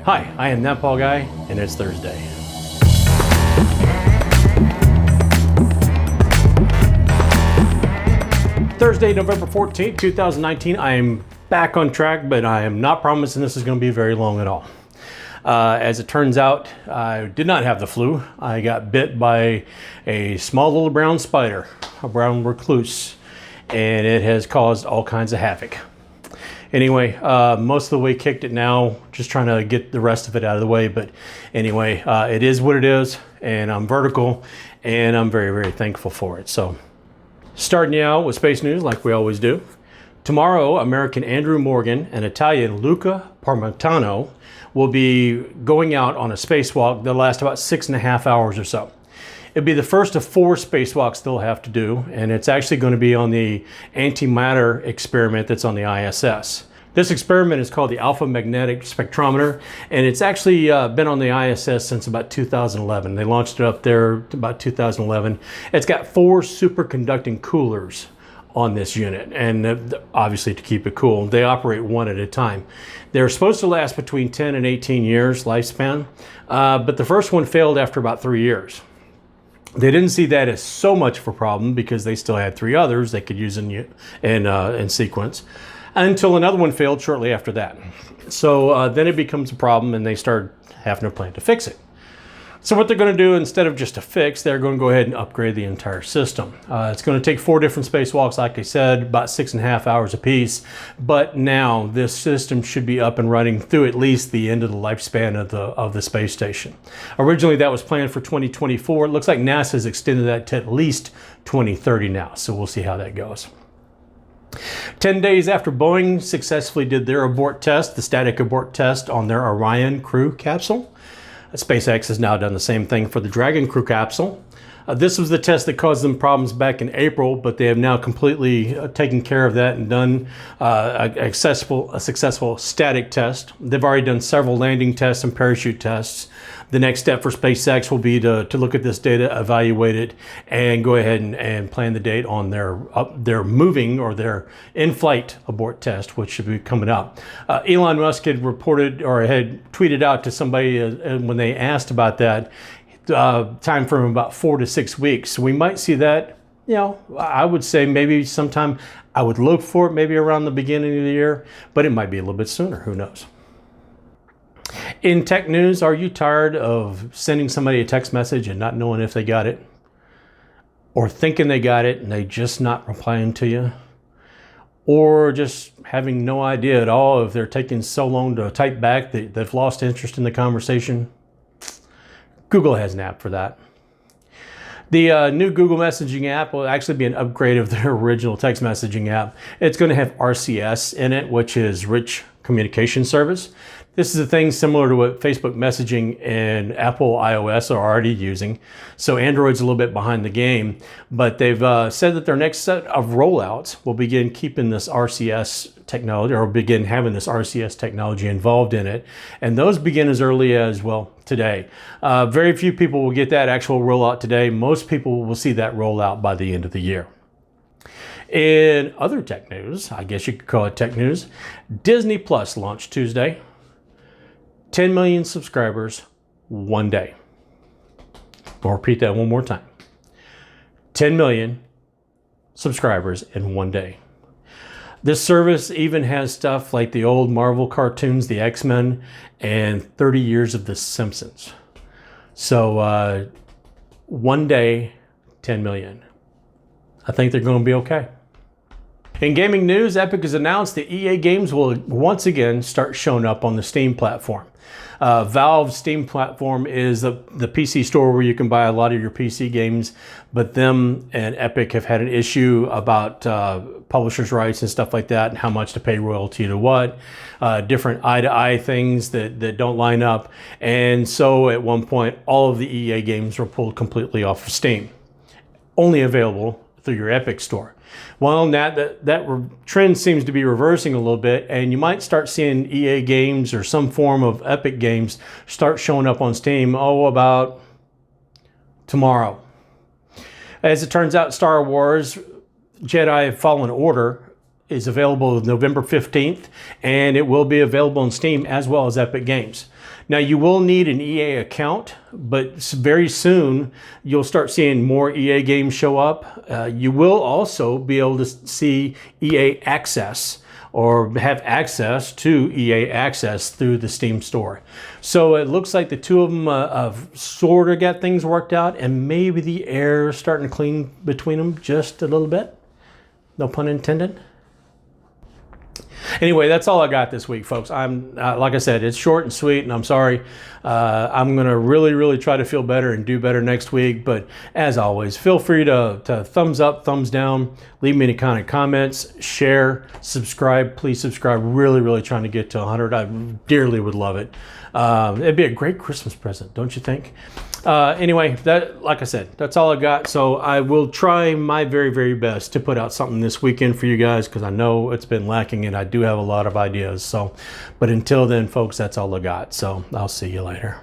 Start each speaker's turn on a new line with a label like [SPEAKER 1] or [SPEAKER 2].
[SPEAKER 1] Hi, I am ThatPaulGuy, and it's Thursday. Thursday, November 14th, 2019. I am back on track, but I am not promising this is going to be very long at all. As it turns out, I did not have the flu. I got bit by a small little brown spider, a brown recluse, and it has caused all kinds of havoc. Anyway, most of the way kicked it now, just trying to get the rest of it out of the way. But anyway, it is what it is, and I'm vertical, and I'm very, very thankful for it. So, starting you out with space news like we always do. Tomorrow, American Andrew Morgan and Italian Luca Parmitano will be going out on a spacewalk that'll last about 6.5 hours or so. It'll be the first of 4 spacewalks they'll have to do, and it's actually going to be on the antimatter experiment that's on the ISS. This experiment is called the Alpha Magnetic Spectrometer, and it's actually been on the ISS since about 2011. They launched it up there about 2011. It's got 4 superconducting coolers on this unit, and obviously to keep it cool. They operate one at a time. They're supposed to last between 10 and 18 years lifespan, but the first one failed after about 3 years. They didn't see that as so much of a problem because they still had 3 others they could use in sequence until another one failed shortly after that. So then it becomes a problem, and they start having a plan to fix it. So what they're going to do, instead of just a fix, they're going to go ahead and upgrade the entire system. It's going to take 4 different spacewalks, like I said, about 6.5 hours apiece. But now this system should be up and running through at least the end of the lifespan of the space station. Originally, that was planned for 2024. It looks like NASA has extended that to at least 2030 now. So we'll see how that goes. 10 days after Boeing successfully did their abort test, the static abort test on their Orion crew capsule, SpaceX has now done the same thing for the Dragon crew capsule. This was the test that caused them problems back in April, but they have now completely taken care of that and done a successful static test. They've already done several landing tests and parachute tests. The next step for SpaceX will be to look at this data, evaluate it, and go ahead and plan the date on their moving or their in-flight abort test, which should be coming up. Elon Musk had reported or had tweeted out to somebody when they asked about that, time frame about 4 to 6 weeks. So we might see that, I would say maybe sometime. I would look for it maybe around the beginning of the year, but it might be a little bit sooner. Who knows? In tech news, are you tired of sending somebody a text message and not knowing if they got it? Or thinking they got it and they just not replying to you? Or just having no idea at all if they're taking so long to type back that they've lost interest in the conversation? Google has an app for that. The new Google messaging app will actually be an upgrade of their original text messaging app. It's going to have RCS in it, which is Rich Communication Service. This is a thing similar to what Facebook messaging and Apple iOS are already using. So Android's a little bit behind the game, but they've said that their next set of rollouts will begin keeping this RCS technology, or begin having this RCS technology involved in it. And those begin as early as, well, today. Very few people will get that actual rollout today. Most people will see that rollout by the end of the year. In other tech news, I guess you could call it tech news, Disney Plus launched Tuesday. 10 million subscribers one day. I'll repeat that one more time. 10 million subscribers in one day. This service even has stuff like the old Marvel cartoons, the X-Men, and 30 years of The Simpsons. So one day, 10 million. I think they're going to be okay. In gaming news, Epic has announced that EA games will once again start showing up on the Steam platform. Valve's Steam platform is the PC store where you can buy a lot of your PC games, but them and Epic have had an issue about publishers' rights and stuff like that, and how much to pay royalty to what, different eye-to-eye things that don't line up. And so at one point, all of the EA games were pulled completely off of Steam, only available through your Epic store. Well, that trend seems to be reversing a little bit, and you might start seeing EA games or some form of Epic games start showing up on Steam, about tomorrow. As it turns out, Star Wars Jedi Fallen Order is available November 15th, and it will be available on Steam as well as Epic Games. Now you will need an EA account, but very soon you'll start seeing more EA games show up. You will also be able to see EA Access, or have access to EA Access through the Steam store. So it looks like the two of them have sort of got things worked out, and maybe the air is starting to clean between them just a little bit. No pun intended. Anyway, that's all I got this week, folks. I'm like I said, it's short and sweet, and I'm sorry. I'm going to really try to feel better and do better next week. But as always, feel free to thumbs up, thumbs down, leave me any kind of comments, share, subscribe. Please subscribe. Really trying to get to 100. I dearly would love it. It'd be a great Christmas present, don't you think? Anyway, like I said, that's all I got. So I will try my very best to put out something this weekend for you guys, because I know it's been lacking and I do have a lot of ideas. So, but until then, folks, that's all I got. So I'll see you later.